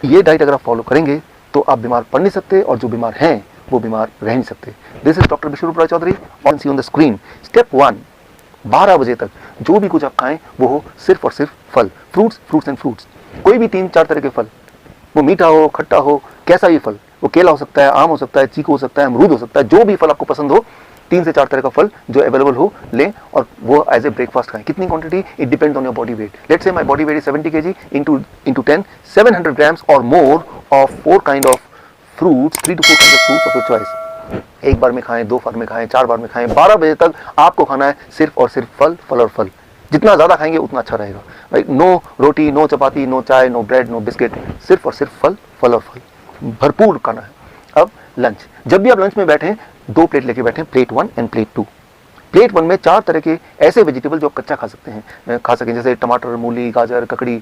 ये डाइट अगर आप फॉलो करेंगे तो आप बीमार पड़ नहीं सकते, और जो बीमार हैं वो बीमार रह नहीं सकते। This is doctor Biswaroop Roy Chowdhury on see on the screen. Step 1, 12 बजे तक जो भी कुछ आप खाएं वो हो सिर्फ और सिर्फ फल, फ्रूट्स एंड फ्रूट्स। कोई भी 3-4 तरह के फल, वो मीठा हो, खट्टा हो, कैसा भी फल, वो केला हो सकता है, आम हो सकता है, चीकू हो सकता है, अमरूद हो सकता है, जो भी फल आपको पसंद हो, 3 से 4 तरह का फल जो अवेलेबल हो लें, और वो एज ए ब्रेकफास्ट खाएं। कितनी quantity? It depends on your body weight. Let's say my body weight is 70 kg, into 10, 700 grams और more of 4 kind of fruits, 3 to 4 kind of fruits of your choice. एक बार में खाएं, 2 बार में खाएं, 4 बार में खाएं, 12 बजे तक आपको खाना है सिर्फ और सिर्फ फल, फल और फल। जितना ज़्यादा खाएंगे उतना अच्छा रहेगा, राइट? नो रोटी, नो चपाती, नो चाय, नो ब्रेड, नो बिस्किट, सिर्फ और सिर्फ फल, फल और फल भरपूर खाना है। अब लंच, जब भी आप लंच में बैठें 2 प्लेट लेके बैठें, प्लेट 1 एंड प्लेट 2। प्लेट 1 में 4 तरह के ऐसे वेजिटेबल जो आप कच्चा खा सकते हैं, खा सकें, जैसे टमाटर, मूली, गाजर, ककड़ी,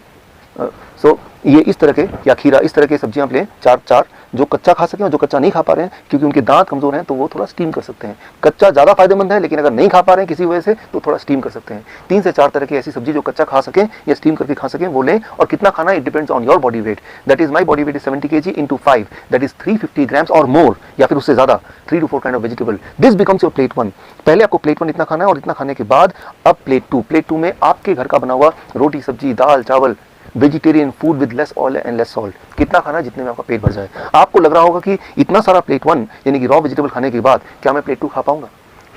सो ये इस तरह के, या खीरा, इस तरह के सब्जियां आप लें 4 जो कच्चा खा सकें, और जो कच्चा नहीं खा पा रहे हैं क्योंकि उनके दांत कमजोर हैं तो वो थोड़ा स्टीम कर सकते हैं। कच्चा ज़्यादा फायदेमंद है, लेकिन अगर नहीं खा पा रहे हैं किसी वजह से तो थोड़ा स्टीम कर सकते हैं। 3 से 4 तरह की ऐसी सब्जी जो कच्चा खा सकें या स्टीम करके खा सकें वो लें। और कितना खाना, it depends on your body weight. That is my body weight is 70 kg into 5, that is 350 grams और मोर, या फिर उससे ज़्यादा, 3 to 4 kind of vegetable। This becomes your plate 1। पहले आपको प्लेट 1 इतना खाना है, और इतना खाने के बाद अब प्लेट 2। प्लेट 2 में आपके घर का बना हुआ रोटी, सब्जी, दाल, चावल, vegetarian food with less oil and less salt. कितना खाना, जितने में आपका पेट भर जाए। आपको लग रहा होगा कि इतना सारा प्लेट 1 यानी कि रॉ वेजिटेबल खाने के बाद क्या मैं प्लेट 2 खा पाऊंगा?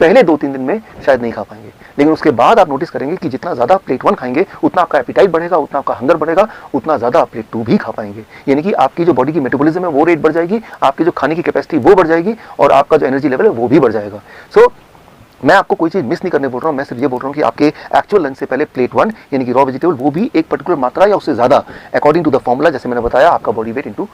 पहले 2-3 दिन में शायद नहीं खा पाएंगे, लेकिन उसके बाद आप नोटिस करेंगे कि जितना ज़्यादा प्लेट 1 खाएंगे उतना आपका एपिटाइट बढ़ेगा, उतना आपका हंगर बढ़ेगा, उतना ज़्यादा आप प्लेट 2 भी खा पाएंगे। यानी कि आपकी जो बॉडी की मेटाबॉलिज्म है वो रेट बढ़ जाएगी, आपकी जो खाने की कैपेसिटी वो बढ़ जाएगी, और आपका जो एनर्जी लेवल है वो भी बढ़ जाएगा। सो मैं आपको कोई चीज़ मिस नहीं करने बोल रहा हूँ, मैं सिर्फ ये बोल रहा हूँ कि आपके एक्चुअल लंच से पहले प्लेट 1 यानी कि रॉ वेजिटेबल, वो भी एक पर्टिकुलर मात्रा या उससे ज़्यादा, अकॉर्डिंग टू द फॉर्मूला, जैसे मैंने बताया, आपका बॉडी वेट इंटू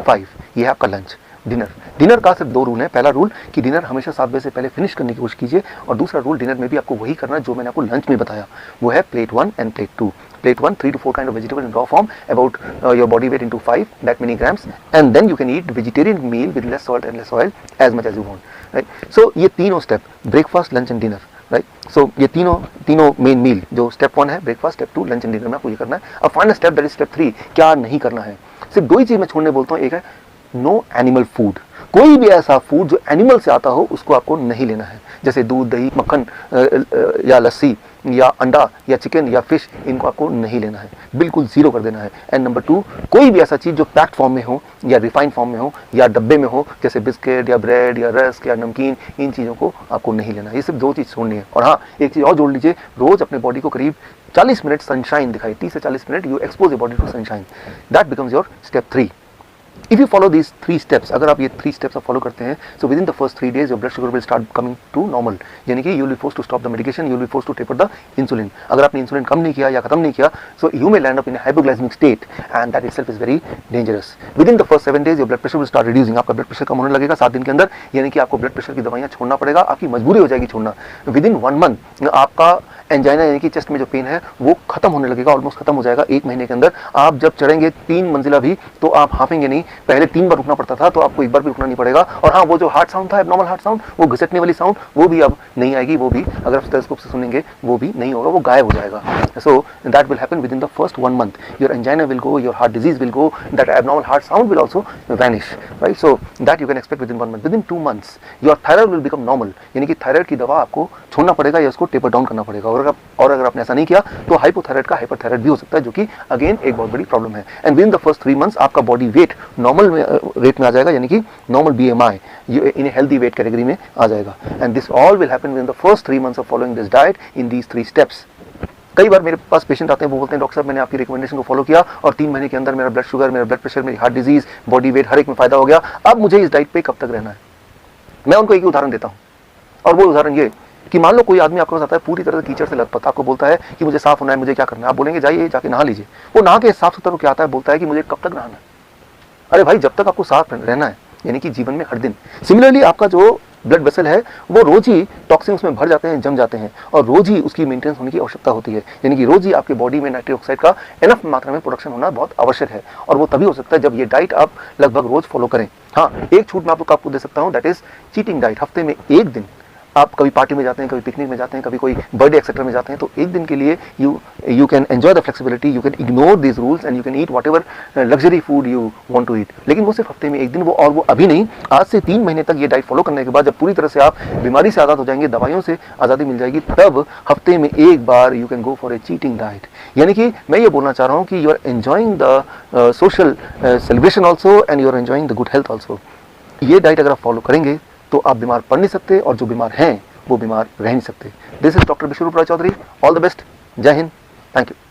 5। ये है आपका लंच। डिनर का सिर्फ 2 रूल है। पहला रूल कि डिनर हमेशा 7 बजे से पहले फिनिश करने की कोशिश कीजिए, और दूसरा रूल, डिनर में भी आपको वही करना जो मैंने आपको लंच में बताया, वो है plate 1 end plate 2। Plate 1, 3 to 4 kind of vegetable in raw form, about your body weight into 5, that many grams, and then you can eat vegetarian meal with less salt and less oil as much as you want, right? So ये तीनों step, breakfast, lunch and dinner, right? So ये तीनों main meal, जो step 1 है breakfast, step 2 lunch and dinner में आपको ये करना है। अब final step, that is step 3, क्या नहीं करना है। सिर्फ 2 ही चीज मैं छोड़ने बोलता हूँ। एक है नो एनिमल फूड। कोई भी ऐसा फूड जो एनिमल से आता हो उसको आपको नहीं लेना है, जैसे दूध, दही, मक्खन या लस्सी या अंडा या चिकन या फिश, इनको आपको नहीं लेना है, बिल्कुल जीरो कर देना है। एंड नंबर 2, कोई भी ऐसा चीज़ जो पैक्ड फॉर्म में हो या रिफाइंड फॉर्म में हो या डब्बे में हो, जैसे बिस्किट या ब्रेड या रस्क या नमकीन, इन चीज़ों को आपको नहीं लेना है। ये सिर्फ 2 चीज़ छोड़नी है। और हाँ, एक चीज़ और जोड़ लीजिए, रोज़ अपने बॉडी को करीब 40 मिनट सनशाइन दिखाई, 30 से 40 minute you expose your body to sunshine. That becomes your step 3। If you follow these 3 steps, अगर आप ये 3 steps आप फॉलो करते हैं, so within the first 3 days your blood sugar will start coming to normal, यानी कि you will be forced to stop the medication, you will be forced to taper the insulin। अगर आपने insulin कम नहीं किया या खत्म नहीं किया, so you may land up in a hypoglycemic state and that itself is very dangerous। Within the first 7 days your blood pressure will start reducing, आपका blood pressure कम होने लगेगा 7 दिन के अंदर, यानी कि आपको ब्लड प्रेशर की दवाइयाँ छोड़ना पड़ेगा, आपकी मजबूरी हो जाएगी छोड़ना। Within 1 month आपका एंजाइना यानी कि चेस्ट में जो पेन है वो खत्म होने लगेगा, ऑलमोस्ट खत्म हो जाएगा 1 महीने के अंदर। आप जब चढ़ेंगे 3 मंजिला भी तो आप हाफेंगे नहीं, पहले 3 बार रुकना पड़ता था, तो आपको 1 बार भी रुकना नहीं पड़ेगा। और हाँ, वो जो हार्ट साउंड था, एब्नॉर्मल हार्ट साउंड, वो घिसटने वाली साउंड, वो भी अब नहीं आएगी, वो भी अगर आप स्टेथोस्कोप से सुनेंगे वो भी नहीं होगा, वो गायब हो जाएगा। So that will happen with in the first 1 month। Your angina will go, your heart disease will go, that abnormal heart sound will also vanish, right? So that you can expect with in 1 month। With in 2 months your thyroid will become normal, यानी कि thyroid की दवा आपको छोड़ना पड़ेगा या उसको taper down करना पड़ेगा। और अगर आपने ऐसा नहीं किया तो हाइपोथायराइड का हाइपरथायराइड भी हो सकता है, जो कि अगेन एक बहुत बड़ी प्रॉब्लम है। And with in the first 3 months आपका बॉडी वेट नॉर्मल रेट में आ जाएगा, यानी कि normal BMI in a healthy weight category में आ जाएगा। And this all will happen with in the first 3 months of following this diet in these 3 steps। कई बार मेरे पास patient आते हैं, वो बोलते हैं डॉक्टर साहब मैंने आपकी रिकमेंडेशन को फॉलो किया और 3 महीने के अंदर मेरा ब्लड शुगर, मेरा ब्लड प्रेशर, मेरी हार्ट डिजीज, बॉडी वेट हर एक में फायदा हो गया, अब मुझे इस डाइट पे कब तक रहना है। मैं उनको एक ही उदाहरण देता हूँ, और वो उदाहरण ये कि मान लो कोई आदमी आपके पास आता है पूरी तरह से कीचड़ से लथपथ, आपको बोलता है कि मुझे साफ होना है, मुझे क्या करना है। आप बोलेंगे जाइए जाके नहा लीजिए। वो नहा के साफ सुथरा क्या आता है, बोलता है कि मुझे कब तक नहाना है। अरे भाई, जब तक आपको साफ रहना है, यानी कि जीवन में हर दिन। सिमिलरली आपका जो ब्लड वेसल है वो रोज ही टॉक्सिन उसमें भर जाते हैं, जम जाते हैं, और रोज ही उसकी मेंटेनेंस होने की आवश्यकता होती है। यानी कि रोज ही आपके बॉडी में नाइट्रिक ऑक्साइड का इनफ मात्रा में प्रोडक्शन होना बहुत आवश्यक है, और वो तभी हो सकता है जब ये डाइट आप लगभग रोज फॉलो करें। हाँ, एक छूट मैं आपको दे सकता हूँ, दैट इज चीटिंग डाइट। हफ्ते में 1 दिन आप कभी पार्टी में जाते हैं, कभी पिकनिक में जाते हैं, कभी कोई बर्थडे एक्सेट्रा में जाते हैं, तो एक दिन के लिए you can enjoy the flexibility, you can ignore this rules and you can eat whatever luxury food you want to eat. लेकिन वो सिर्फ हफ्ते में एक दिन, वो अभी नहीं, आज से 3 महीने तक ये डाइट फॉलो करने के बाद जब पूरी तरह से आप बीमारी से आज़ाद हो जाएंगे, दवाइयों से आज़ादी मिल जाएगी, तब हफ्ते में एक बार you can go for a cheating diet. यानी कि मैं ये बोलना चाह रहा हूँ कि you are enjoying the social celebration also and you are enjoying the good health also. ये डाइट अगर आप फॉलो करेंगे तो आप बीमार पड़ नहीं सकते, और जो बीमार हैं वो बीमार रह नहीं सकते। This is doctor Biswaroop Roy Chowdhury. All the best. जय हिंद। Thank you.